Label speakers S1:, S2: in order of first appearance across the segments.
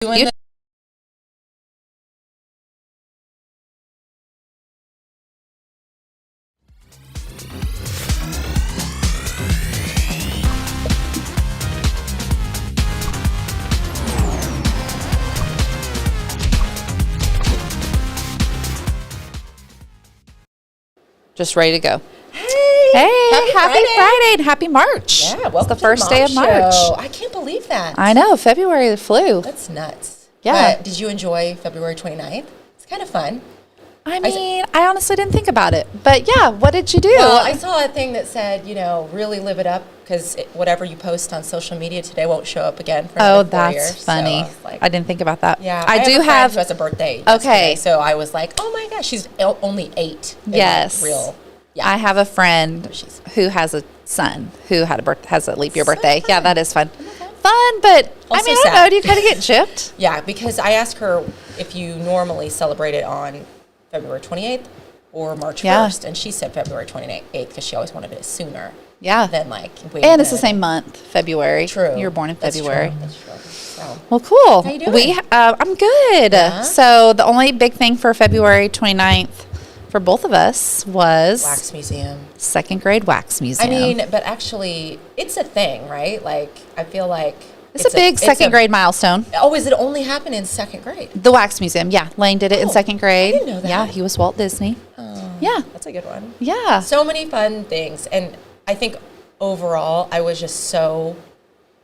S1: Doing the
S2: Just ready to go.
S1: Hey,
S2: happy Friday and happy March.
S1: Yeah, welcome
S2: it's the
S1: to
S2: first day of
S1: Mom
S2: March.
S1: Show. I can't believe that.
S2: I know, February flew.
S1: That's nuts.
S2: Yeah.
S1: But did you enjoy February 29th? It's kind of fun.
S2: I mean, I honestly didn't think about it. But yeah, what did you do?
S1: Well, I saw a thing that said, really live it up because whatever you post on social media today won't show up again for another 4 years.
S2: That's funny.
S1: So
S2: I didn't think about that.
S1: Yeah,
S2: I do
S1: have a friend
S2: have.
S1: who has a birthday.
S2: Okay.
S1: So I was like, oh my gosh, she's only 8.
S2: Yes.
S1: Real. Yeah.
S2: I have a friend who has a son who has a leap year birthday. Yeah, that is fun. Fun, but
S1: Also
S2: I mean, I don't
S1: sad.
S2: know. Do you kind of get gypped?
S1: Yeah, because I asked her if you normally celebrate it on February 28th or March 1st, and she said February 28th because she always wanted it sooner.
S2: Yeah.
S1: Than
S2: and it's the same month, February.
S1: True.
S2: You were born in
S1: That's
S2: February.
S1: True. That's true. So.
S2: Well, cool.
S1: How you doing?
S2: I'm good.
S1: Yeah?
S2: So the only big thing for February 29th for both of us was
S1: Wax museum.
S2: second grade wax museum.
S1: I mean, but actually, it's a thing, right? Like, I feel like
S2: it's a big second grade milestone.
S1: Oh, is it only happen in second grade?
S2: The wax museum, yeah. Lane did it in second grade.
S1: I didn't know that.
S2: Yeah, he was Walt Disney.
S1: Oh,
S2: Yeah.
S1: That's a good one.
S2: Yeah.
S1: So many fun things. And I think overall, I was just so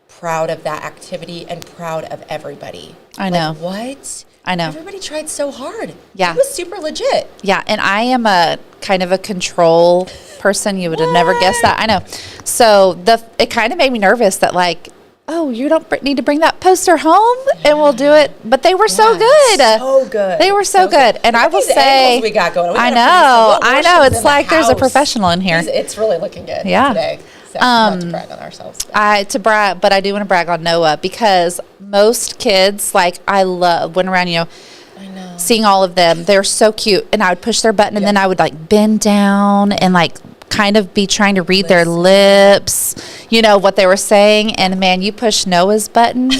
S1: proud of that activity and proud of everybody.
S2: I know.
S1: Like, what?
S2: I know.
S1: Everybody tried so hard.
S2: Yeah.
S1: It was super legit.
S2: Yeah, and I am a kind of a control person. You would have never guessed that. I know. So it kind of made me nervous that oh, you don't need to bring that poster home, and we'll do it. But they were so good.
S1: So good.
S2: They were so good. And I will
S1: These
S2: say,
S1: angles we got going. We
S2: I
S1: gotta produce a
S2: know.
S1: little
S2: It's
S1: in the
S2: like there's a
S1: house.
S2: professional in here.
S1: It's really looking good
S2: Yeah.
S1: today. So not to brag on ourselves.
S2: But I do want to brag on Noah because most kids, went around,
S1: I know.
S2: seeing all of them. They're so cute. And I would push their button and then I would bend down and kind of be trying to read their lips, what they were saying. And man, you push Noah's button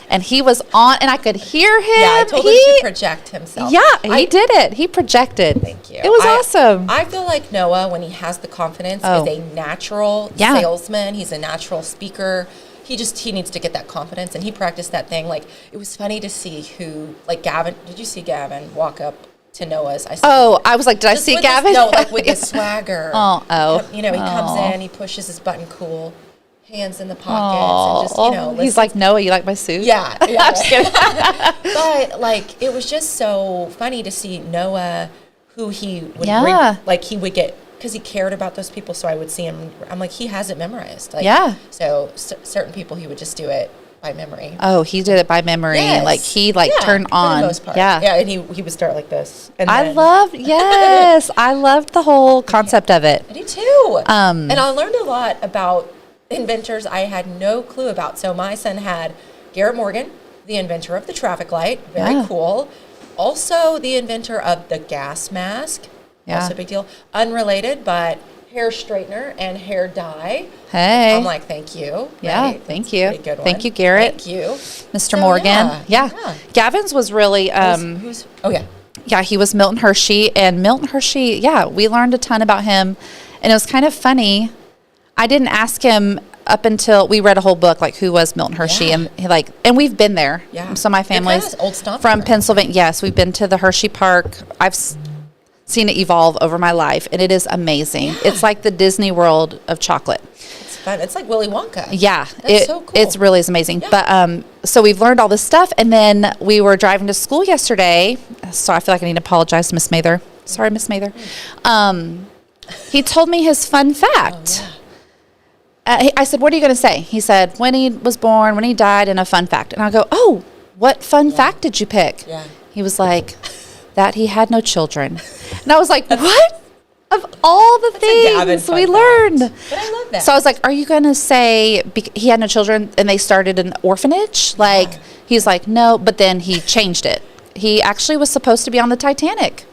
S2: and he was on and I could hear him.
S1: Yeah, I told him to project himself.
S2: Yeah, he did it. He projected.
S1: Thank you.
S2: It was awesome.
S1: I feel like Noah, when he has the confidence, is a natural salesman. He's a natural speaker. He needs to get that confidence, and he practiced that thing. It was funny to see Gavin. Did you see Gavin walk up to Noah's?
S2: I was like, did I see Gavin?
S1: With the swagger. He comes in, he pushes his button cool, hands in the pockets, and just,
S2: he's like, Noah, you like my suit?
S1: Yeah. I'm just kidding. But, it was just so funny to see Noah, who he would bring, he would get, because he cared about those people, so I would see him. I'm like, he has it memorized. So certain people, he would just do it by memory.
S2: Oh, he did it by memory.
S1: Yes.
S2: He turned on.
S1: For the most part.
S2: Yeah.
S1: Yeah, and he would start like this. And
S2: I loved the whole concept of it.
S1: I do too. And I learned a lot about inventors I had no clue about. So my son had Garrett Morgan, the inventor of the traffic light. Very cool. Also the inventor of the gas mask.
S2: Yeah.
S1: Also a big deal. Unrelated, but hair straightener and hair dye.
S2: Hey.
S1: I'm like, thank you.
S2: Yeah,
S1: Right?
S2: thank you.
S1: That's a good one.
S2: Thank you, Garrett.
S1: Thank you.
S2: Mr. Morgan. Yeah. Gavin's was really yeah, he was Milton Hershey, and Milton Hershey, we learned a ton about him. And it was kind of funny. I didn't ask him up until we read a whole book, who was Milton Hershey, and and we've been there.
S1: Yeah.
S2: So my family's
S1: old stuff
S2: from Pennsylvania. Yes, we've been to the Hershey Park. I've seen it evolve over my life, and it is amazing. Yeah. It's like the Disney World of chocolate.
S1: It's fun. It's like Willy Wonka.
S2: Yeah,
S1: That's so cool.
S2: It's really amazing.
S1: Yeah.
S2: But so we've learned all this stuff, and then we were driving to school yesterday. So I feel like I need to apologize to Miss Mather. Sorry, Miss Mather. He told me his fun fact.
S1: Oh, yeah.
S2: I said, "What are you going to say?" He said, "When he was born, when he died, and a fun fact." And I go, "Oh, what fun fact did you pick?"
S1: Yeah.
S2: He was like, "That he had no children." And I was like, "What?" Of all the things we learned.
S1: But I love that.
S2: So I was like, are you going to say he had no children and they started an orphanage? He's like, no, but then he changed it. He actually was supposed to be on the Titanic.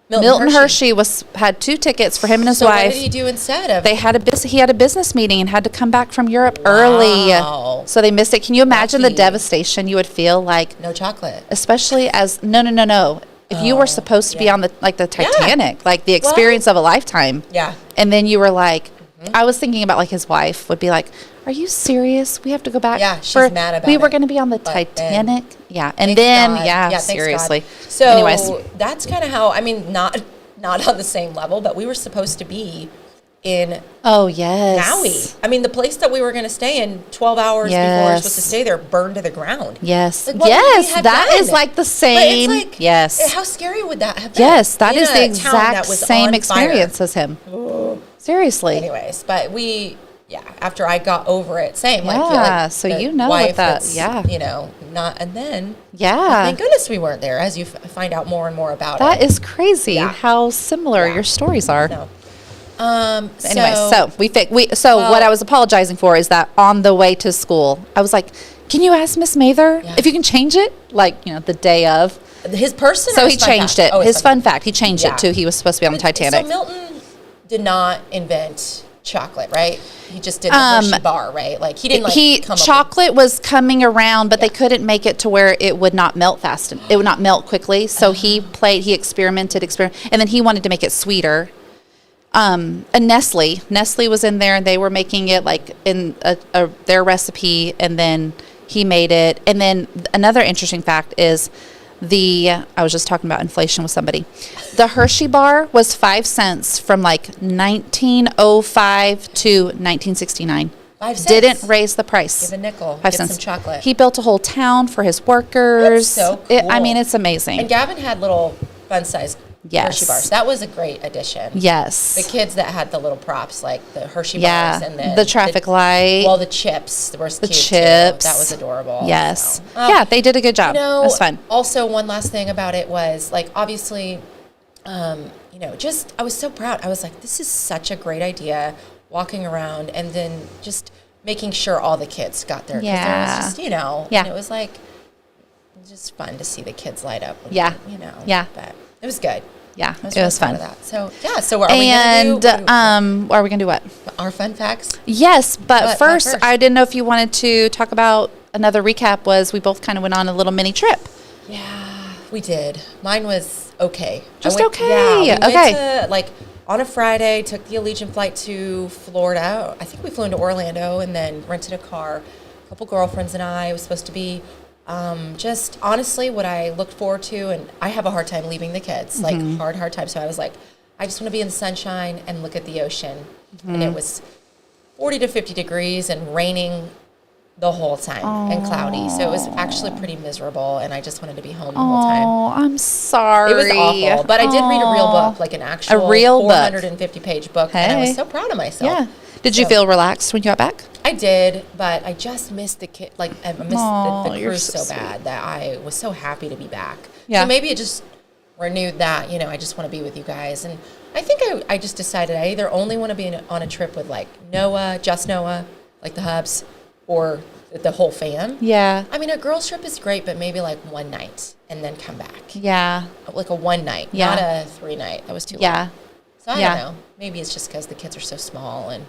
S2: Milton Hershey had 2 tickets for him and his wife.
S1: What did he do instead of?
S2: He had a business meeting and had to come back from Europe early. So they missed it. Can you imagine the devastation you would feel? Like
S1: no chocolate.
S2: Especially as no. If you were supposed to be on the Titanic, like the experience of a lifetime.
S1: Yeah.
S2: And then you were like, I was thinking about like his wife would be like, "Are you serious? We have to go back."
S1: Yeah, she's mad about it.
S2: We were going to be on the Titanic. And seriously.
S1: So
S2: anyways,
S1: that's kind of how, I mean, not on the same level, but we were supposed to be in Maui. I mean, the place that we were going to stay in 12 hours before we were supposed to stay there burned to the ground.
S2: Yes.
S1: Like,
S2: that is like the same.
S1: Like,
S2: yes.
S1: How scary would that have been?
S2: Yes, that is the exact same experience as him. Seriously.
S1: Anyways, but after I got over it, same.
S2: So you know what that,
S1: and then, thank
S2: thank
S1: goodness we weren't there, as you find out more and more about it.
S2: That is crazy how similar your stories are.
S1: No.
S2: What I was apologizing for is that on the way to school, I was like, can you ask Miss Mather if you can change it? Like, the day of.
S1: His person?
S2: So he changed it. His fun fact, he changed it too. He was supposed to be on the Titanic.
S1: So Milton did not invent chocolate, right? He just did the Hershey bar, right? Like he didn't
S2: chocolate was coming around, but they couldn't make it to where it would not melt fast. It would not melt quickly. So he experimented, and then he wanted to make it sweeter. And Nestle was in there, and they were making it like in their recipe, and then he made it. And then another interesting fact is I was just talking about inflation with somebody. The Hershey bar was 5 cents from like 1905 to 1969.
S1: 5 cents.
S2: Didn't raise the price.
S1: Give a nickel.
S2: 5
S1: Get
S2: cents.
S1: some chocolate.
S2: He built a whole town for his workers.
S1: That's so cool.
S2: It's amazing.
S1: And Gavin had little fun-sized Hershey bars. That was a great addition.
S2: Yes.
S1: The kids that had the little props, like the Hershey bars, and then
S2: the traffic light.
S1: Well, the chips. There was the chips. That was adorable.
S2: Yes. So. They did a good job. It was fun.
S1: Also, one last thing about it was like obviously, I was so proud. I was like, this is such a great idea. Walking around and then just making sure all the kids got there.
S2: Yeah.
S1: There was just, and it was like just fun to see the kids light up.
S2: Yeah.
S1: But it was good.
S2: Yeah, it was fun.
S1: So are we going to do?
S2: Are we going to do what?
S1: Our fun facts?
S2: Yes, but first, I didn't know if you wanted to talk about another recap. We both kind of went on a little mini trip.
S1: Yeah, we did. Mine was okay.
S2: Okay.
S1: Yeah, we went to, on a Friday, took the Allegiant flight to Florida. I think we flew into Orlando and then rented a car. A couple girlfriends and I. It was supposed to be just honestly what I looked forward to, and I have a hard time leaving the kids, hard time. So I was like, I just want to be in the sunshine and look at the ocean. And it was 40 to 50 degrees and raining the whole time and cloudy. So it was actually pretty miserable, and I just wanted to be home the whole time.
S2: Oh, I'm sorry.
S1: It was awful, but I did read a real book, like an actual 450-page book, and I was so proud of myself.
S2: Yeah. Did you feel relaxed when you got back?
S1: I did, but I just missed the kid. I missed the cruise so bad that I was so happy to be back. Yeah. So maybe it just renewed that. I just want to be with you guys, and I think I just decided I either only want to be on a trip with just Noah, like the hubs, or the whole fam. Yeah. I mean, a girls trip is great, but maybe one night and then come back. Yeah. Like a one night, not a 3 night. That was too long. So I don't know. Maybe it's just because the kids are so small and,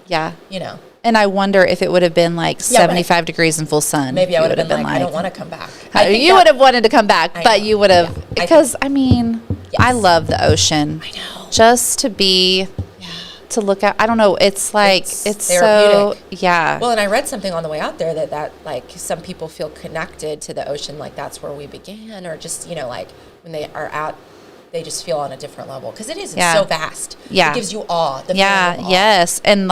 S1: And
S2: I wonder if it would have been 75 degrees in full sun.
S1: Maybe I would have been I don't want to come back.
S2: You would have wanted to come back, but you would have, because, I love the ocean. I know. Just to be, to look at, I don't know, it's so,
S1: Well, and I read something on the way out there that some people feel connected to the ocean, that's where we began, or just, when they are out, they just feel on a different level because it's so vast. Yeah. It gives you awe. The feeling of awe.
S2: Yes. And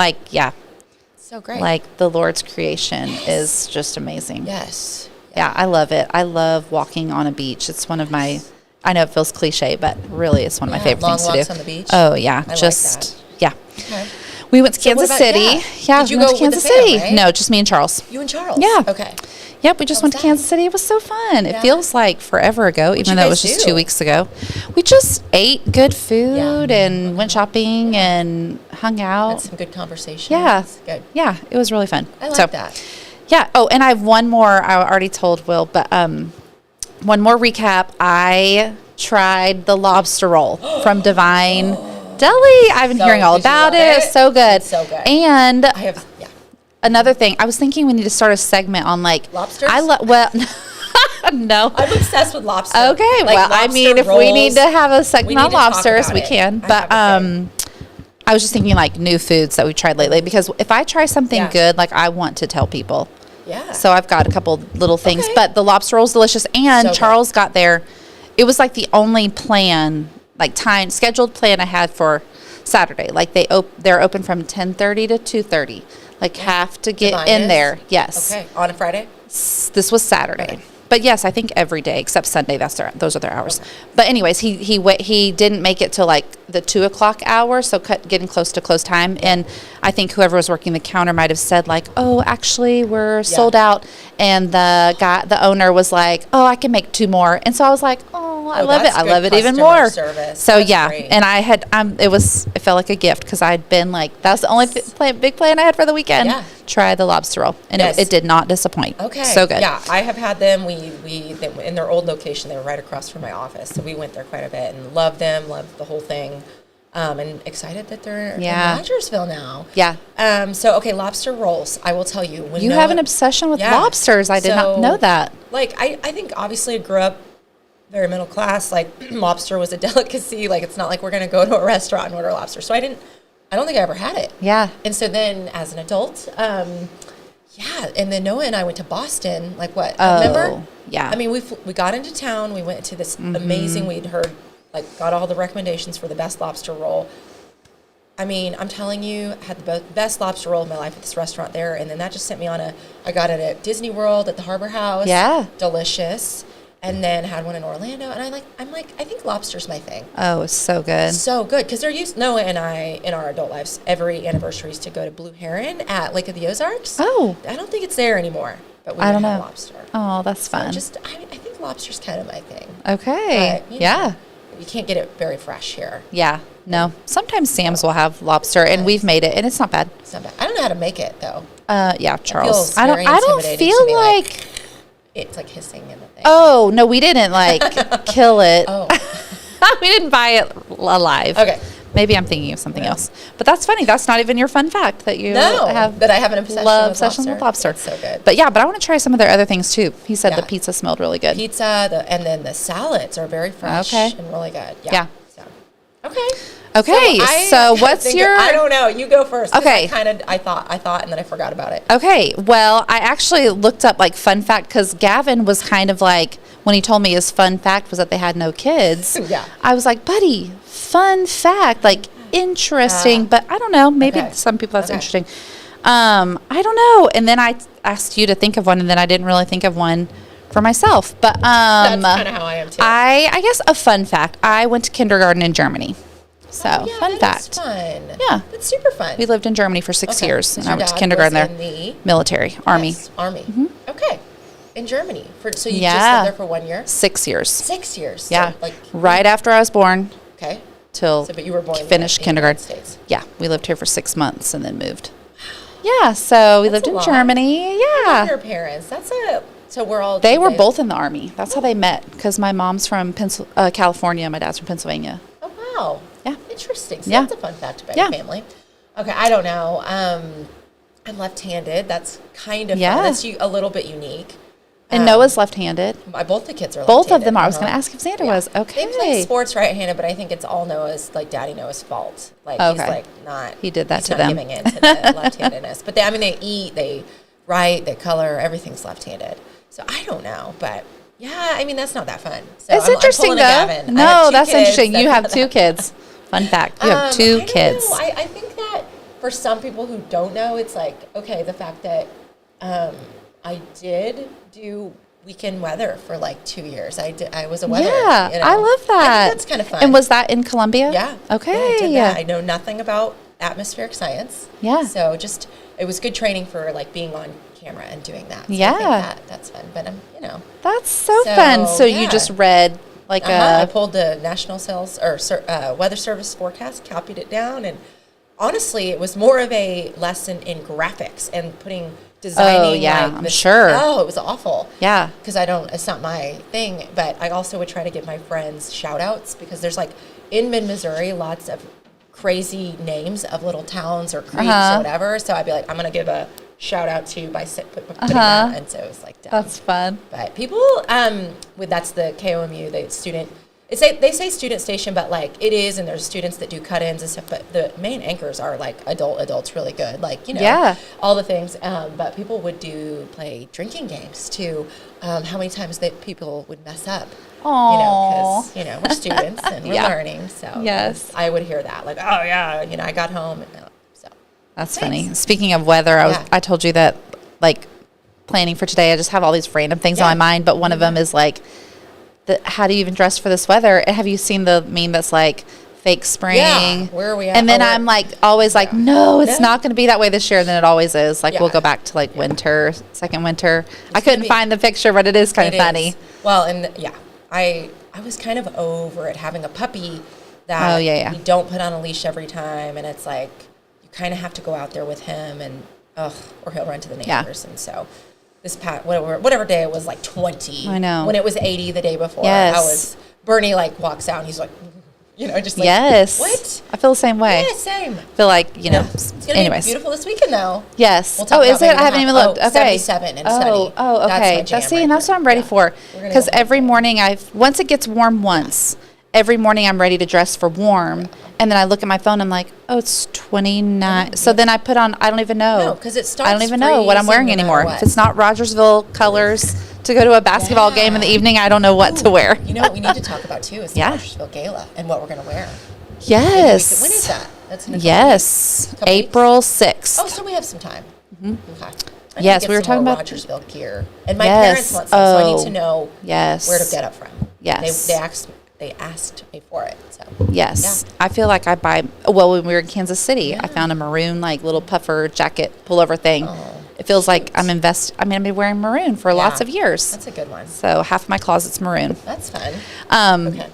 S1: so great.
S2: The Lord's creation is just amazing.
S1: Yes.
S2: Yeah, I love it. I love walking on a beach. It's one of my, I know it feels cliche, but really it's one of my favorite things to do.
S1: Long walks on the beach?
S2: Oh, yeah.
S1: I like that.
S2: Yeah.
S1: Okay.
S2: We went to Kansas City. Yeah,
S1: Did you go
S2: to Kansas
S1: with the
S2: City?
S1: Right?
S2: No, just me and Charles.
S1: You and Charles?
S2: Yeah.
S1: Okay.
S2: Yep, we just went to Kansas City. It was so fun. Yeah. It feels like forever ago, even though it was just 2 weeks ago. We just ate good food and went shopping and hung out.
S1: Had some good conversation.
S2: Yeah.
S1: Good.
S2: Yeah, it was really fun.
S1: I like that.
S2: Yeah. Oh, and I have one more. I already told Will, but one more recap. I tried the lobster roll from Divine Deli. I've been hearing all about it. It's so good.
S1: It's so good.
S2: And another thing, I was thinking we need to start a segment on like
S1: lobsters.
S2: No,
S1: I'm obsessed with lobster.
S2: Okay,
S1: like
S2: well, I mean, if we need to have a segment on lobsters, we can. But I was just thinking like new foods that we tried lately, because if I try something good, like I want to tell people.
S1: Yeah.
S2: So I've got a couple little things, but the lobster roll is delicious. And Charles got there. It was like the only plan, like scheduled plan I had for Saturday. Like they're open from 10:30 to 2:30. Like have to get in there. Yes.
S1: Okay. On a Friday?
S2: This was Saturday. Okay. But yes, I think every day except Sunday. Those are their hours. Okay. But anyways, he didn't make it till like the 2:00 hour, so getting close to close time. And I think whoever was working the counter might have said like, "Oh, actually, we're sold out." And the owner was like, "Oh, I can make 2 more." And so I was like, "Oh, I love it. I love it even more."
S1: Service.
S2: So
S1: that's great.
S2: And I had it felt like a gift, because I'd been like, that's the only big plan I had for the weekend. Yeah. Try the lobster roll, and it did not disappoint.
S1: Okay,
S2: so good.
S1: Yeah, I have had them. We in their old location. They were right across from my office, so we went there quite a bit and loved them. Loved the whole thing, and excited that they're in Rogersville now.
S2: Yeah.
S1: So okay, lobster rolls. I will tell you. When
S2: you have an obsession with lobsters. I did not know that.
S1: Like I think obviously I grew up very middle class. Like lobster was a delicacy. Like it's not like we're gonna go to a restaurant and order lobster. So I don't think I ever had it.
S2: Yeah.
S1: And so then as an adult, and then Noah and I went to Boston, like what, November?
S2: Yeah.
S1: I mean, we got into town, we went to this amazing, we'd heard, like, got all the recommendations for the best lobster roll. I mean, I'm telling you, had the best lobster roll of my life at this restaurant there, and then that just sent me on I got it at Disney World at the Harbor House.
S2: Yeah.
S1: Delicious. And then had one in Orlando, and I'm like, I think lobster's my thing.
S2: Oh, it's so good.
S1: So good, because Noah and I, in our adult lives, every anniversary is to go to Blue Heron at Lake of the Ozarks.
S2: Oh.
S1: I don't think it's there anymore, but we
S2: have
S1: lobster.
S2: Oh, that's fun.
S1: So I think lobster's kind of my thing.
S2: Okay. But,
S1: you can't get it very fresh here.
S2: Yeah. No. Sometimes Sam's will have lobster, and we've made it, and it's not bad.
S1: It's not bad. I don't know how to make it, though.
S2: Charles. I don't feel like...
S1: It's like hissing in the thing.
S2: Oh, no, we didn't kill it. Oh. We didn't buy it alive.
S1: Okay.
S2: Maybe I'm thinking of something else. But that's funny. That's not even your fun fact that you have.
S1: That I have an obsession with lobster.
S2: It's so good. But I want to try some of their other things too. He said the pizza smelled really good.
S1: Pizza, and then the salads are very fresh and really good. Yeah. So,
S2: okay. So what's your?
S1: I don't know. You go first.
S2: Okay.
S1: I thought, and then I forgot about it.
S2: Okay. Well, I actually looked up like fun fact, because Gavin was kind of like, when he told me his fun fact was that they had no kids.
S1: Yeah.
S2: I was like, buddy, fun fact, like interesting, but I don't know. Maybe some people that's interesting. I don't know. And then I asked you to think of one, and then I didn't really think of one for myself. But
S1: that's kind of how I am too.
S2: I guess a fun fact. I went to kindergarten in Germany. So, fun fact.
S1: That's fun.
S2: Yeah.
S1: That's super fun.
S2: We lived in Germany for 6 years, and I went to kindergarten there. Military, Army.
S1: Army. Mm-hmm. Okay. In Germany. So you just lived there for 1 year?
S2: 6 years.
S1: 6 years.
S2: Yeah. So right after I was born.
S1: Okay.
S2: But
S1: you were born
S2: finished kindergarten.
S1: In the United States.
S2: Yeah. We lived here for 6 months and then moved. Yeah. So we lived in Germany. Yeah.
S1: I love your parents. So we're all.
S2: They were both in the Army. That's how they met, because my mom's from California. My dad's from Pennsylvania.
S1: Oh, wow.
S2: Yeah.
S1: Interesting. So that's a fun fact about your family. Okay, I don't know. I'm left-handed. That's kind of fun. That's a little bit unique.
S2: And Noah's left-handed.
S1: Both the kids are left-handed.
S2: Both of them are. I was going to ask if Xander was. Okay.
S1: They play sports right-handed, but I think it's all Noah's, like Daddy Noah's fault. Like he's like not.
S2: He did that to
S1: them. He's not giving in to the left-handedness. But they eat, they write, they color. Everything's left-handed. So I don't know, but. Yeah, I mean, that's not that fun. So
S2: it's interesting, though. No, that's interesting. You have 2 kids. Fun fact. You have 2 kids.
S1: I think that for some people who don't know, it's like, okay, the fact that I did do weekend weather for like 2 years. I was a weather.
S2: Yeah, I love that.
S1: I think that's kind of fun.
S2: And was that in Columbia?
S1: Yeah.
S2: Okay.
S1: Yeah, I know nothing about atmospheric science.
S2: Yeah.
S1: So it was good training for like being on camera and doing that. So
S2: yeah.
S1: I think that's fun. But
S2: That's so fun. So you just read
S1: I pulled the National Weather Service forecast, copied it down, and honestly, it was more of a lesson in graphics and putting designing.
S2: Oh, yeah,
S1: like,
S2: I'm sure.
S1: Oh, it was awful.
S2: Yeah.
S1: Because it's not my thing. But I also would try to give my friends shout outs because there's like in mid-Missouri, lots of crazy names of little towns or creeks or whatever. So I'd be like, I'm going to give a shout out to by putting that. And so it was like, dumb.
S2: That's fun.
S1: But people, that's the KOMU, the student. They say student station, but like it is, and there's students that do cut-ins and stuff. But the main anchors are like adults, really good, like all the things. But people would play drinking games too. How many times that people would mess up?
S2: Aww.
S1: Because we're students and we're learning. So
S2: yes,
S1: I would hear that like, oh yeah, I got home. So
S2: that's funny. Speaking of weather, I told you that like planning for today, I just have all these random things on my mind, but one of them is like, how do you even dress for this weather? Have you seen the meme that's like fake spring?
S1: Yeah. Where are we at?
S2: And then I'm like always like, no, it's not going to be that way this year. And then it always is. Like we'll go back to like winter, second winter. I couldn't find the picture, but it is kind of funny.
S1: Well, and I was kind of over it having a puppy that we don't put on a leash every time. And it's like, you kind of have to go out there with him and, or he'll run to the neighbors. And so this past, whatever day it was, like 20.
S2: I know.
S1: When it was 80 the day before, Bernie like walks out and he's like, just like, what?
S2: I feel the same way.
S1: Yeah, same.
S2: I feel like, it's
S1: going to be beautiful this weekend though.
S2: Yes. We'll is it? I haven't even looked. Okay.
S1: 77 and sunny.
S2: Oh, okay. That's what I'm ready for. Because every morning once it gets warm every morning I'm ready to dress for warm. And then I look at my phone, I'm like, oh, it's 29. So then I put on, I don't even know.
S1: No, because it starts
S2: I don't even know what I'm wearing anymore. If it's not Rogersville colors to go to a basketball game in the evening, I don't know what to wear.
S1: You know what we need to talk about, too, is the Rogersville Gala and what we're going to wear.
S2: Yes.
S1: When is that? That's in
S2: April 6th.
S1: Oh, so we have some time. Mm-hmm. Okay.
S2: Yes, we were talking about
S1: Rogersville gear. And my parents want some, so I need to know where to get it from.
S2: Yes.
S1: They asked me for it. So
S2: yes, I feel like when we were in Kansas City, I found a maroon like little puffer jacket pullover thing. It feels like I'm I've been wearing maroon for lots of years.
S1: That's a good one.
S2: So half of my closet's maroon.
S1: That's fun.
S2: Okay.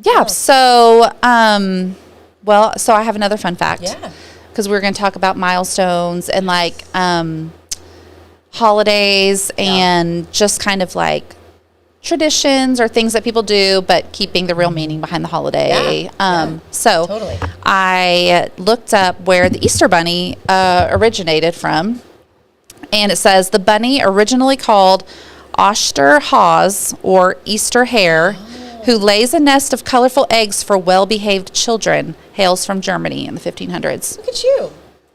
S2: Yeah. So so I have another fun fact.
S1: Yeah.
S2: Because we're going to talk about milestones and like holidays and just kind of like traditions or things that people do, but keeping the real meaning behind the holiday. So
S1: totally.
S2: I looked up where the Easter Bunny originated from, and it says the bunny originally called Osterhase or Easter hare, who lays a nest of colorful eggs for well-behaved children, hails from Germany in the 1500s.
S1: Look at you.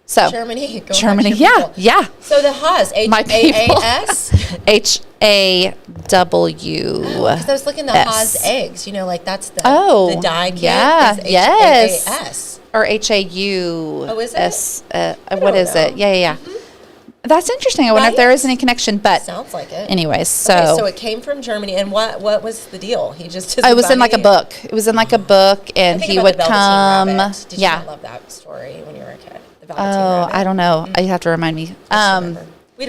S2: So
S1: Germany,
S2: yeah.
S1: So the Haas, H-A-A-S?
S2: H-A-W.
S1: Because I was looking at the Haas eggs, like that's the dye kit.
S2: Yeah,
S1: yes. H-A-A-S.
S2: Or H-A-U.
S1: Oh, is
S2: it? What is it? Yeah. Mm-hmm. That's interesting. I wonder if there is any connection, but
S1: sounds like it.
S2: Anyways,
S1: so it came from Germany, and what was the deal? He just
S2: it was in like a book. It was in like a book, and he would come.
S1: Did you not love that story when you were a kid?
S2: I don't know. You have to remind me.
S1: We had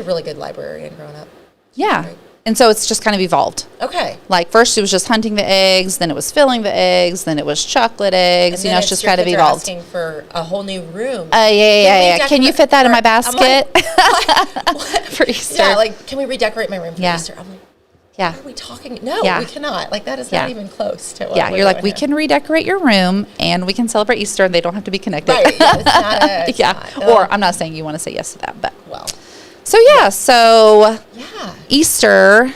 S1: a really good librarian growing up.
S2: Yeah. And so it's just kind of evolved.
S1: Okay.
S2: Like first it was just hunting the eggs, then it was filling the eggs, then it was chocolate eggs. It's just kind of evolved.
S1: Asking for a whole new room.
S2: Yeah. Can you fit that in my basket for Easter?
S1: Yeah, like can we redecorate my room for Easter? I'm like,
S2: yeah.
S1: What are we talking? No, we cannot. Like that is not even close to what
S2: you're like, we can redecorate your room and we can celebrate Easter and they don't have to be connected.
S1: Right. Yeah, it's not
S2: Or I'm not saying you want to say yes to that, but So Easter.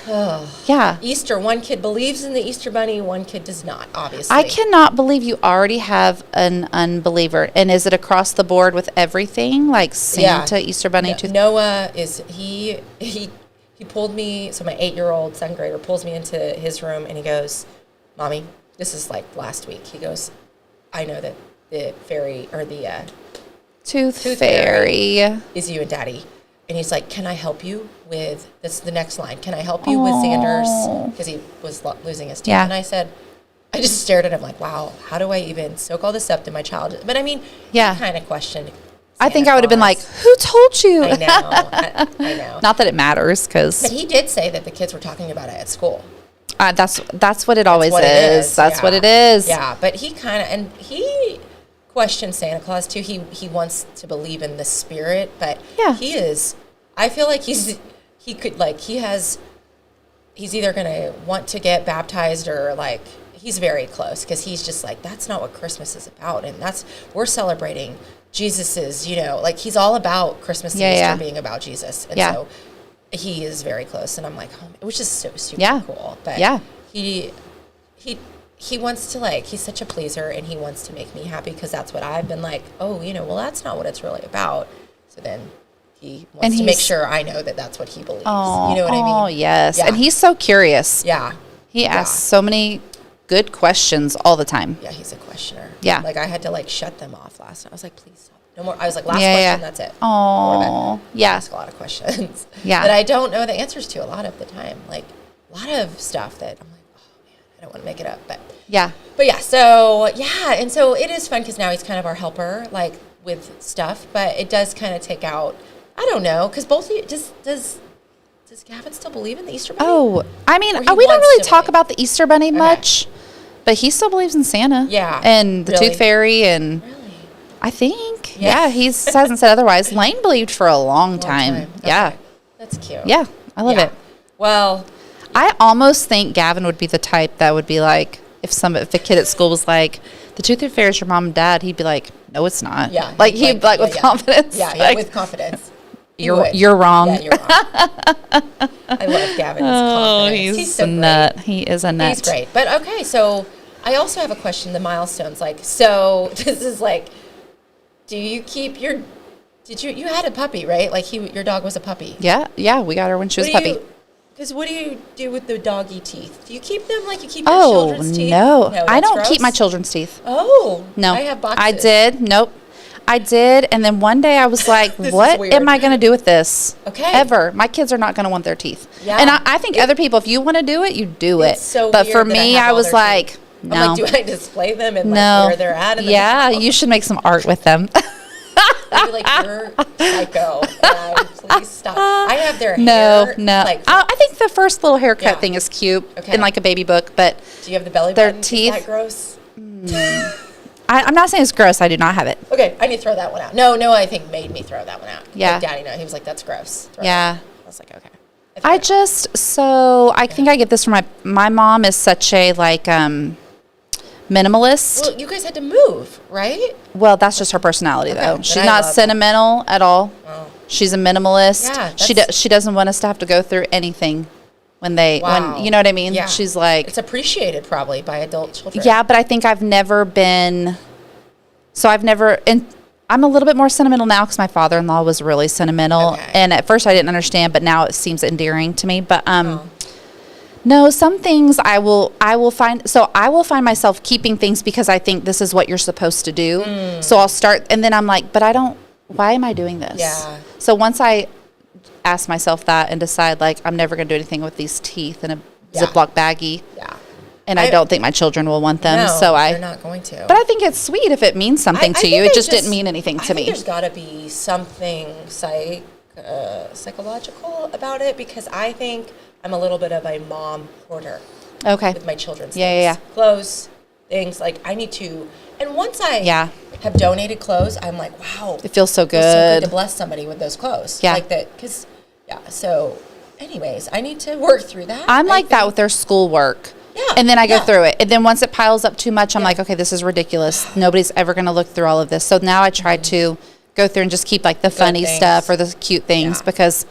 S1: Easter. One kid believes in the Easter Bunny, one kid does not, obviously.
S2: I cannot believe you already have an unbeliever. And is it across the board with everything? Like Santa, Easter Bunny?
S1: Noah is, he pulled me, so my 8-year-old 7th grader pulls me into his room and he goes, Mommy, this is like last week. He goes, I know that the fairy, or the
S2: Tooth Fairy
S1: is you and Daddy. And he's like, can I help you with, this the next line, can I help you with Xander's, because he was losing his teeth. And I said, I just stared at him like, wow, how do I even soak all this up to my child? But I mean, kind of questioned Santa
S2: I think I would have been like, who told you?
S1: I know. I know.
S2: Not that it matters, because.
S1: But he did say that the kids were talking about it at school.
S2: That's what it always is. That's what it is.
S1: Yeah, but he kind of, and he questions Santa Claus too. He wants to believe in the spirit, but he is I feel like he's either going to want to get baptized or like, he's very close because he's just like, that's not what Christmas is about. And we're celebrating Jesus's, like he's all about Christmas and Easter being about Jesus. And so he is very close. And I'm like, which is so super cool. But he wants to he's such a pleaser and he wants to make me happy because that's what I've been like, well, that's not what it's really about. So then he wants to make sure I know that that's what he believes.
S2: Oh,
S1: you know what I mean?
S2: Oh, yes. Yeah. And he's so curious.
S1: Yeah.
S2: He asks so many good questions all the time.
S1: Yeah, he's a questioner.
S2: Yeah.
S1: Like I had to shut them off last night. I was like, please stop. No more. I was like, last question, that's it.
S2: Oh, yeah.
S1: I ask a lot of questions.
S2: Yeah.
S1: That I don't know the answers to a lot of the time. Like a lot of stuff that I'm like, oh man, I don't want to make it up. But yeah. And so it is fun because now he's kind of our helper, with stuff. But it does kind of take out, I don't know, because both of you, does Gavin still believe in the Easter Bunny?
S2: Oh, I mean, we don't really talk about the Easter Bunny much, but he still believes in Santa.
S1: Yeah.
S2: And the Tooth Fairy and I think. Yeah, he hasn't said otherwise. Lane believed for a long time. Okay. Yeah.
S1: That's cute.
S2: Yeah, I love it.
S1: Well,
S2: I almost think Gavin would be the type that would be like, if a kid at school was like, the Tooth Fairy is your mom and dad, he'd be like, no, it's not.
S1: Yeah.
S2: He'd with confidence.
S1: Yeah, with confidence.
S2: You're wrong.
S1: Yeah, you're wrong. I love Gavin's confidence.
S2: Oh, he's so a nut. Great. He is a nut.
S1: He's great. But okay, so I also have a question, the milestones. So this is do you keep you had a puppy, right? Your dog was a puppy.
S2: Yeah, we got her when she was a puppy.
S1: Because what do you do with the doggy teeth? Do you keep them like you keep your children's teeth?
S2: No, I don't keep my children's teeth.
S1: Oh,
S2: no.
S1: I have boxes.
S2: I did. Nope. I did, and then one day I was like, what am I going to do with this?
S1: Okay.
S2: Ever. My kids are not going to want their teeth. Yeah. And I think other people, if you want to do it, you do it.
S1: So
S2: but for me, I was like, no.
S1: I'm like, do I display them and where they're at?
S2: Yeah, you should make some art with them.
S1: I'd be like, you're psycho. Please stop. I have their hair.
S2: No. I think the first little haircut thing is cute in a baby book, but
S1: do you have the belly
S2: button?
S1: Their teeth? Is that gross?
S2: I'm not saying it's gross. I do not have it.
S1: Okay, I need to throw that one out. No, I think made me throw that one out.
S2: Yeah.
S1: Daddy, no. He was like, that's gross.
S2: Yeah.
S1: I was like, okay.
S2: I think I get this from my mom is such a minimalist.
S1: Well, you guys had to move, right?
S2: Well, that's just her personality, though. She's not sentimental at all. Oh. She's a minimalist. Yeah, she doesn't want us to have to go through anything when you know what I mean?
S1: Yeah.
S2: She's like,
S1: it's appreciated probably by adult children.
S2: Yeah, but I think and I'm a little bit more sentimental now because my father-in-law was really sentimental. Okay. And at first I didn't understand, but now it seems endearing to me. But no, some things I will find myself keeping things because I think this is what you're supposed to do. So I'll start, and then I'm like, but why am I doing this?
S1: Yeah.
S2: So once I ask myself that and decide I'm never going to do anything with these teeth in a Ziploc baggie. Yeah. And I don't think my children will want them.
S1: No, they're not going to.
S2: But I think it's sweet if it means something to you. It just didn't mean anything to me.
S1: There's got to be something psychological about it because I think I'm a little bit of a mom hoarder.
S2: Okay.
S1: With my children's things.
S2: Yeah.
S1: Clothes, things I need to. And once I have donated clothes, I'm like, wow.
S2: It feels so good.
S1: It's so good to bless somebody with those clothes.
S2: Yeah.
S1: Because, so anyways, I need to work through that.
S2: I'm that with their schoolwork.
S1: Yeah.
S2: And then I go through it. And then once it piles up too much, I'm like, okay, this is ridiculous. Nobody's ever going to look through all of this. So now I try to go through and just keep the funny stuff or the cute things because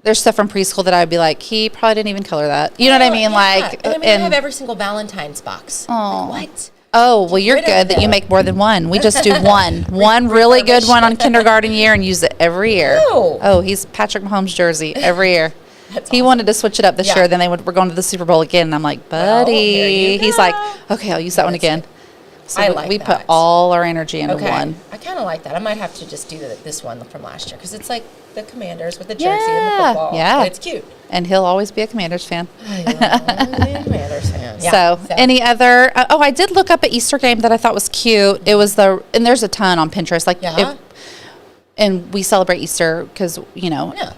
S2: there's stuff from preschool that I would be like, he probably didn't even color that. You know what I mean?
S1: Yeah. And I have every single Valentine's box.
S2: Oh.
S1: What?
S2: Oh, well, you're good that you make more than one. We just do one. One really good one on kindergarten year and use it every year. Oh, he's Patrick Mahomes jersey every year. He wanted to switch it up this year. Then we're going to the Super Bowl again. And I'm like, buddy. He's like, okay, I'll use that one again. So we put all our energy into one.
S1: I kind of like that. I might have to just do this one from last year because it's the Commanders with the jersey and the football.
S2: Yeah.
S1: But it's cute.
S2: And he'll always be a Commanders fan.
S1: I will always be a Commanders fan.
S2: So any other? I did look up an Easter game that I thought was cute. It was and there's a ton on Pinterest. and we celebrate Easter because,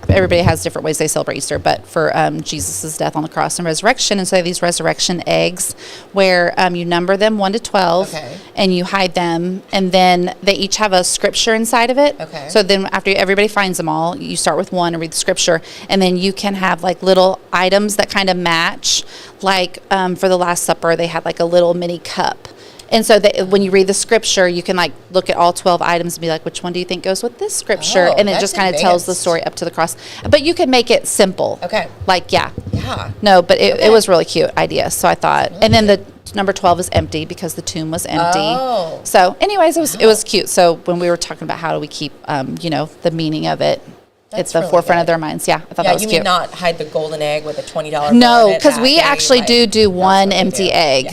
S2: everybody has different ways they celebrate Easter, but for Jesus' death on the cross and resurrection. And so they have these resurrection eggs where you number them 1 to 12 and you hide them. And then they each have a scripture inside of it.
S1: Okay.
S2: So then after everybody finds them all, you start with one and read the scripture. And then you can have like little items that kind of match. Like for the Last Supper, they had like a little mini cup. And so when you read the scripture, you can like look at all 12 items and be like, which one do you think goes with this scripture? And it just kind of tells the story up to the cross. But you can make it simple.
S1: Okay.
S2: Like,
S1: Yeah.
S2: No, but it was really cute idea. So I thought, and then the number 12 is empty because the tomb was empty.
S1: Oh.
S2: So anyways, it was cute. So when we were talking about how do we keep, the meaning of it, it's the really forefront of their minds. Yeah, I thought that was cute.
S1: You mean not hide the golden egg with a $20 bill?
S2: No, because we actually do one empty egg.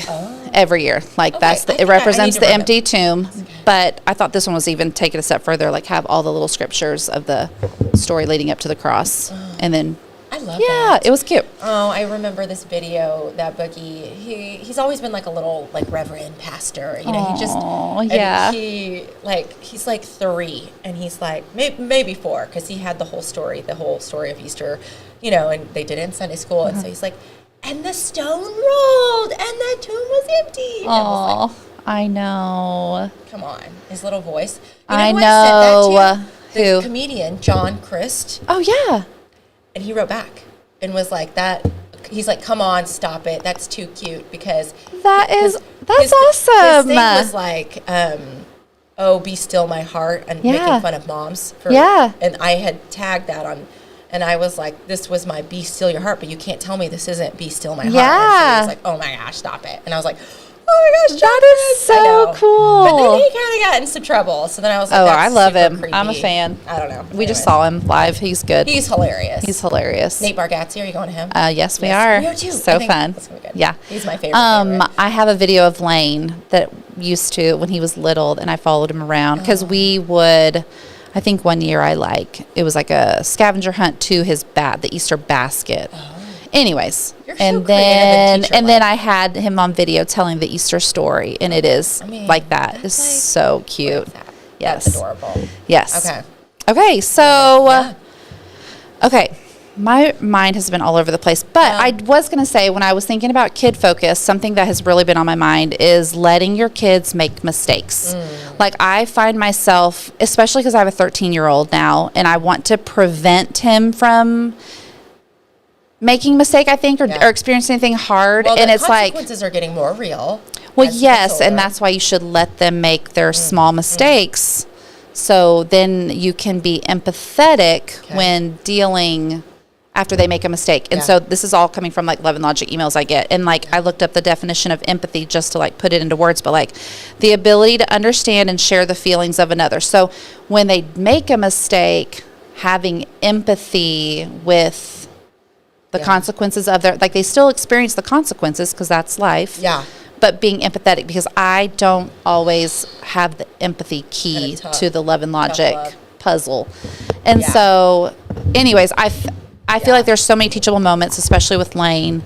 S2: Every year. Like it represents the empty tomb. But I thought this one was even take it a step further, like have all the little scriptures of the story leading up to the cross. And then
S1: I love that.
S2: Yeah, it was cute.
S1: Oh, I remember this video that Boogie, he's always been like a little like reverend pastor, he just he's like 3 and he's like maybe 4 because he had the whole story of Easter, and they did it in Sunday school. And so he's like, and the stone rolled, and the tomb was empty.
S2: Oh, I know.
S1: Come on, his little voice.
S2: I know.
S1: The comedian John Christ.
S2: Oh yeah.
S1: And he wrote back and was like that. He's like, come on, stop it. That's too cute because
S2: that's
S1: his
S2: awesome.
S1: His thing was like, oh, be still my heart, and making fun of moms. And I had tagged that on. And I was like, this was my be still your heart, but you can't tell me this isn't be still my heart.
S2: Yeah.
S1: And so he was like, oh my gosh, stop it. And I was like, oh my gosh,
S2: that is so cool.
S1: But then he kind of got into some trouble. So then I was like,
S2: I love him.
S1: Creepy.
S2: I'm a fan.
S1: I don't know.
S2: We just saw him live. He's good.
S1: He's hilarious.
S2: Nate
S1: Bargatze, are you going to him?
S2: Yes, we are.
S1: We are too.
S2: So fun.
S1: That's gonna be good.
S2: Yeah.
S1: He's my favorite.
S2: I have a video of Lane that used to, when he was little, and I followed him around because we would... I think one year it was like a scavenger hunt to the Easter basket. Oh. Anyways, and then I had him on video telling the Easter story, and it is like that. It's so cute. Yes.
S1: That's adorable.
S2: Yes. Okay, so okay. My mind has been all over the place, but I was going to say, when I was thinking about kid focus, something that has really been on my mind is letting your kids make mistakes. Like I find myself, especially because I have a 13-year-old now, and I want to prevent him from making a mistake, I think, or experiencing anything hard.
S1: Well,
S2: and
S1: the
S2: it's like
S1: consequences are getting more real.
S2: Well, yes, and that's why you should let them make their small mistakes. So then you can be empathetic when dealing after they make a mistake. And so this is all coming from like Love and Logic emails I get. And like I looked up the definition of empathy just to like put it into words, but like the ability to understand and share the feelings of another. So when they make a mistake, having empathy with the consequences of like they still experience the consequences because that's life.
S1: Yeah.
S2: But being empathetic, because I don't always have the empathy key to the Love and Logic puzzle. And so anyways, I feel like there's so many teachable moments, especially with Lane,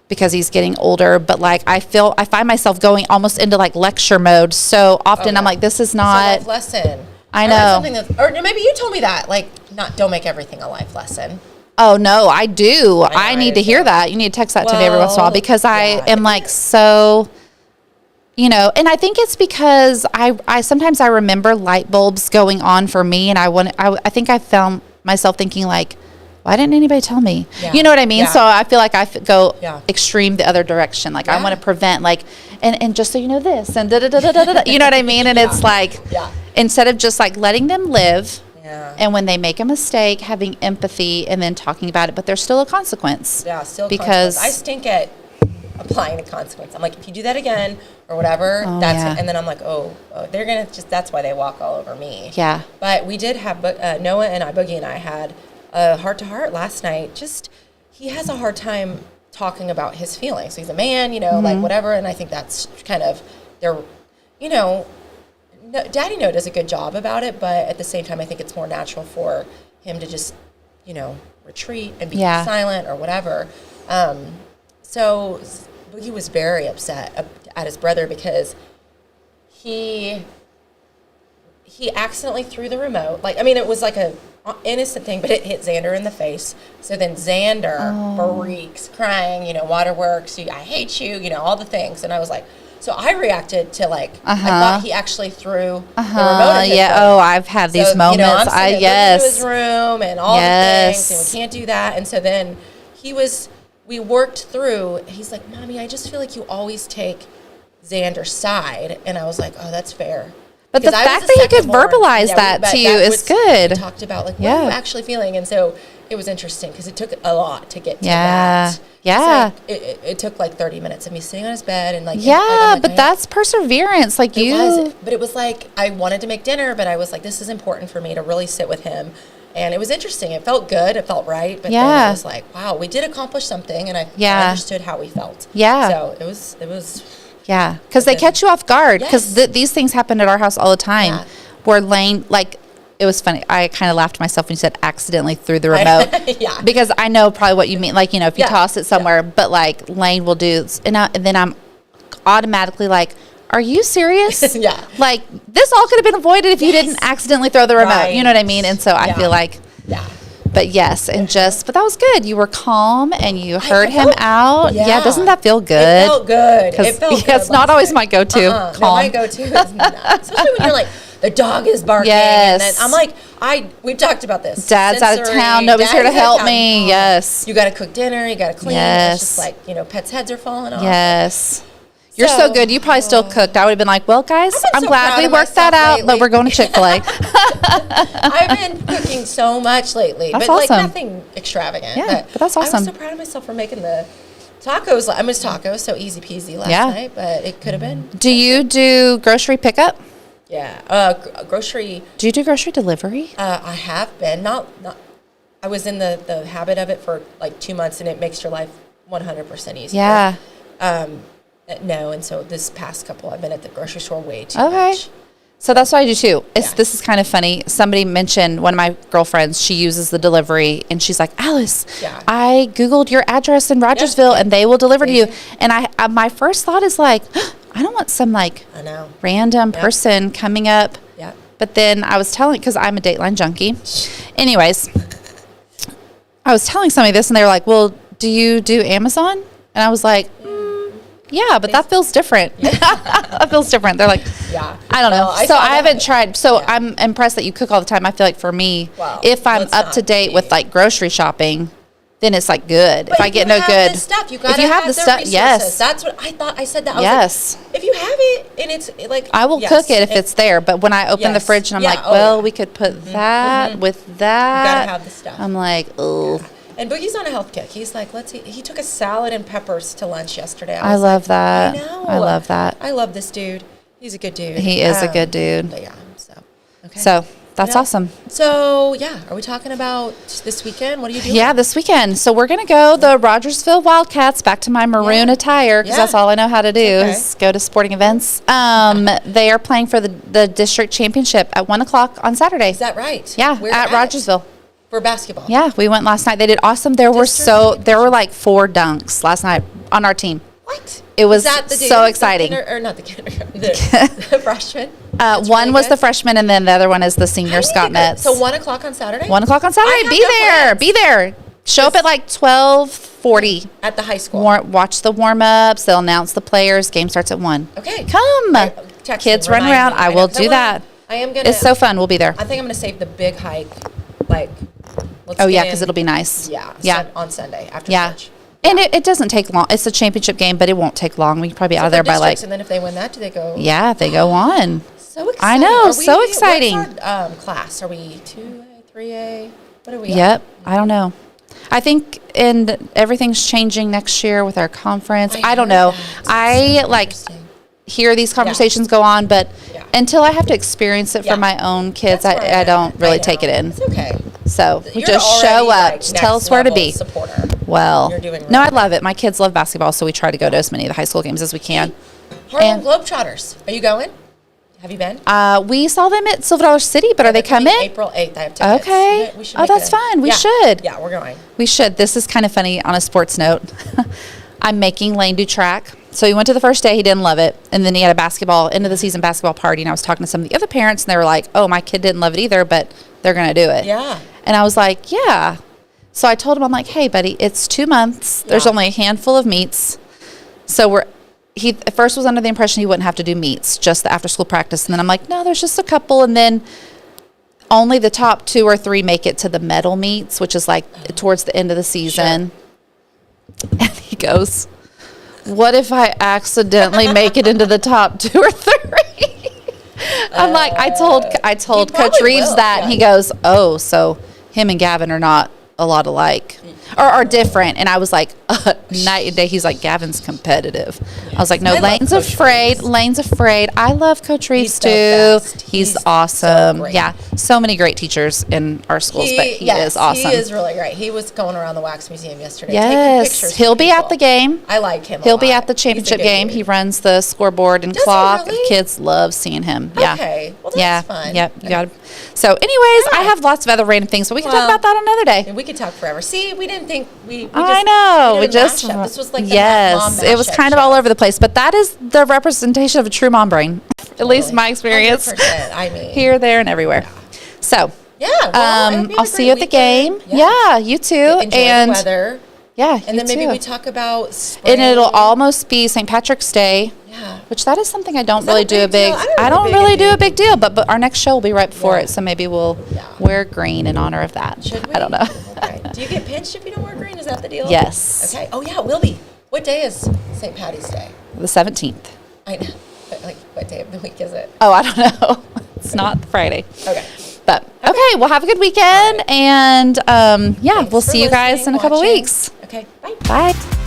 S2: because he's getting older. But like I find myself going almost into like lecture mode so often. I'm like, this is not
S1: a life lesson.
S2: I know.
S1: Or maybe you told me that. Like, don't make everything a life lesson.
S2: Oh no, I do. I need to hear that. You need to text that to me every once in a while because I am like so. And I think it's because I sometimes I remember light bulbs going on for me, and I think I found myself thinking like, why didn't anybody tell me? Yeah. You know what I mean? Yeah. So I feel like I go extreme the other direction. Like I want to prevent like, and just so you know this and da-da-da-da-da-da, you know what I mean? And it's like, instead of just like letting them live and when they make a mistake, having empathy and then talking about it, but there's still a consequence.
S1: Yeah, still because I stink at applying the consequence. I'm like, if you do that again or whatever, and then I'm like, oh, they're going to that's why they walk all over me.
S2: Yeah.
S1: But we did have, Noah and Boogie and I had a heart-to-heart last night. Just, he has a hard time talking about his feelings. He's a man, like whatever, and I think that's kind of Daddy Noah does a good job about it, but at the same time, I think it's more natural for him to just, retreat and be silent or whatever. So Boogie was very upset at his brother because he he accidentally threw the remote. Like, I mean, it was like a innocent thing, but it hit Xander in the face. So then Xander freaks, crying, you know, waterworks, I hate you, you know, all the things. And I was like, so I reacted to like, I thought he actually threw the remote at his phone.
S2: Oh, I've had these moments.
S1: You know, I'm sitting in his room and all the things, and we can't do that. And so then we worked through, he's like, Mommy, I just feel like you always take Xander's side. And I was like, oh, that's fair.
S2: But the fact that he could verbalize that to you is good.
S1: We talked about, like, what are you actually feeling? And so it was interesting because it took a lot to get to that.
S2: Yeah.
S1: Like, it took like 30 minutes of me sitting on his bed and like.
S2: Yeah, but that's perseverance. Like
S1: But it was like, I wanted to make dinner, but I was like, this is important for me to really sit with him. And it was interesting. It felt good. It felt right. But then it was like, wow, we did accomplish something. And I understood how we felt. Yeah. So it was.
S2: Yeah, because they catch you off guard. Because these things happen at our house all the time. Where Lane, like, it was funny. I kind of laughed to myself when you said accidentally threw the remote. Because I know probably what you mean. Like, you know, if you toss it somewhere. But, like, Lane will do, and then I'm automatically like, are you serious? Like, this all could have been avoided if you didn't accidentally throw the remote. You know what I mean? And so I feel like. But yes, but that was good. You were calm and you heard him out. Yeah, doesn't that feel good?
S1: It felt good. It felt good.
S2: It's not always my go-to. Calm.
S1: No, my go-to is not. Especially when you're like, the dog is barking. And then I'm like, we've talked about this.
S2: Dad's out of town. Nobody's here to help me. Yes.
S1: You got to cook dinner. You got to clean. It's just like, you know, pets' heads are falling off.
S2: Yes. You're so good. You probably still cooked. I would have been like, well, guys, I'm glad we worked that out, but we're going to Chick-fil-A.
S1: I've been cooking so much lately.
S2: That's
S1: but
S2: awesome.
S1: Like nothing extravagant.
S2: Yeah, but that's awesome.
S1: I was so proud of myself for making the tacos. I was tacos, so easy peasy last night, but it could have been.
S2: Do you do grocery pickup?
S1: Yeah. Grocery.
S2: Do you do grocery delivery?
S1: I have been. Not. I was in the habit of it for like 2 months, and it makes your life 100% easier.
S2: Yeah.
S1: No, and so this past couple, I've been at the grocery store way too much.
S2: So that's what I do too. This is kind of funny. Somebody mentioned, one of my girlfriends, she uses the delivery, and she's like, Alice, I Googled your address in Rogersville, and they will deliver to you. And I my first thought is like, I don't want some like random person coming up. Yeah. But then I was telling, because I'm a Dateline junkie. Anyways, I was telling somebody this, and they were like, well, do you do Amazon? And I was like, yeah, but that feels different. That feels different. They're like, I don't know. So I haven't tried. So I'm impressed that you cook all the time. I feel like for me, if I'm up to date with like grocery shopping, then it's like good.
S1: But
S2: if I get no good
S1: stuff, you
S2: if you have the stuff,
S1: yes, that's what I thought. I said that. I was like, if you have it, and it's like,
S2: I will cook it if it's there. But when I open the fridge and I'm like, well, we could put that with that.
S1: You gotta have the stuff.
S2: I'm like, oh.
S1: Yeah. And Boogie's on a health kick. He's like, let's eat. He took a salad and peppers to lunch yesterday.
S2: I love that.
S1: I know.
S2: I love that.
S1: I love this dude. He's a good dude.
S2: He is a good dude.
S1: But yeah, okay.
S2: So that's awesome.
S1: So are we talking about this weekend? What are you doing?
S2: Yeah, this weekend. So we're gonna go the Rogersville Wildcats, back to my maroon attire, because that's all I know how to do is go to sporting events. They are playing for the district championship at 1:00 on Saturday.
S1: Is that right?
S2: Yeah, at Rogersville.
S1: For basketball.
S2: Yeah, we went last night. They did awesome. There were like 4 dunks last night on our team.
S1: What?
S2: It was so exciting.
S1: Or not the the freshman?
S2: One was the freshman, and then the other one is the senior, Scott Metz.
S1: So 1:00 on Saturday?
S2: 1:00 on Saturday. Be there. Show up at like 12:40.
S1: At the high school.
S2: Watch the warm-ups. They'll announce the players. Game starts at 1.
S1: Okay.
S2: Come. Kids run around. I will do that.
S1: I am going to.
S2: It's so fun. We'll be there.
S1: I think I'm going to save the big hike. Like,
S2: because it'll be nice.
S1: Yeah. On Sunday after church.
S2: And it doesn't take long. It's a championship game, but it won't take long. We can probably be out of there by like.
S1: And then if they win that, do they go?
S2: Yeah, they go on.
S1: So exciting.
S2: I know, so exciting.
S1: What's our class? Are we 2A, 3A? What are we?
S2: Yep, I don't know. I think everything's changing next year with our conference. I don't know. I like hear these conversations go on, but until I have to experience it for my own kids, I don't really take it in.
S1: It's okay.
S2: So we just show up. Just tell us where to be.
S1: Supporter.
S2: Well,
S1: You're doing
S2: I love it. My kids love basketball, so we try to go to as many of the high school games as we can.
S1: Harlem Globetrotters. Are you going? Have you been?
S2: We saw them at Silver Dollar City, but are they coming?
S1: April 8th. I have tickets.
S2: Okay. That's fine. We should.
S1: Yeah, we're going.
S2: We should. This is kind of funny on a sports note. I'm making Lane do track. So he went to the first day. He didn't love it. And then he had a end of the season basketball party. And I was talking to some of the other parents, and they were like, oh, my kid didn't love it either, but they're going to do it.
S1: Yeah.
S2: And I was like, yeah. So I told him, I'm like, hey, buddy, it's 2 months. There's only a handful of meets. So he at first was under the impression he wouldn't have to do meets, just the after school practice. And then I'm like, no, there's just a couple. And then only the top 2 or 3 make it to the medal meets, which is like towards the end of the season. Sure. And he goes, what if I accidentally make it into the top 2 or 3? I'm like, I told Coach Reeves that, and he goes, oh, so him and Gavin are not a lot alike or are different. And I was like, night and day. He's like, Gavin's competitive. I was like, no, Lane's afraid. Lane's afraid. I love Coach Reeves too. He's awesome. So yeah. So many great teachers in our schools, but he is awesome.
S1: He is really great. He was going around the Wax Museum yesterday.
S2: Yes.
S1: Taking pictures.
S2: He'll be at the game.
S1: I like him.
S2: He'll be at the championship game.
S1: Dude.
S2: He runs the scoreboard and clock.
S1: Really?
S2: Kids love seeing him. Yeah.
S1: Okay. Well, that's fun.
S2: Yep. You got to. So anyways, I have lots of other random things, but we can talk about that another day.
S1: We could talk forever. See, we didn't think
S2: I know. This
S1: was like the
S2: yes, it was kind of all over the place, but that is the representation of a true mom brain, at least my experience.
S1: 100%, I mean,
S2: here, there, and everywhere. So I'll see you at the game. Yeah, you too.
S1: Enjoy the weather.
S2: Yeah,
S1: and then maybe we talk about
S2: spring. And it'll almost be St. Patrick's Day.
S1: Yeah.
S2: Which that is something I don't really do a big. I don't really do a big deal, but our next show will be right before it, so maybe we'll wear green in honor of that.
S1: Should we?
S2: I don't know.
S1: Okay. Do you get pinched if you don't wear green? Is that the deal?
S2: Yes.
S1: Okay. Oh yeah, it will be. What day is St. Patty's Day?
S2: The 17th.
S1: I know. But like, what day of the week is it?
S2: Oh, I don't know. It's not Friday.
S1: Okay.
S2: But okay, well, have a good weekend, and we'll see you guys in a couple weeks.
S1: Okay. Bye.
S2: Bye.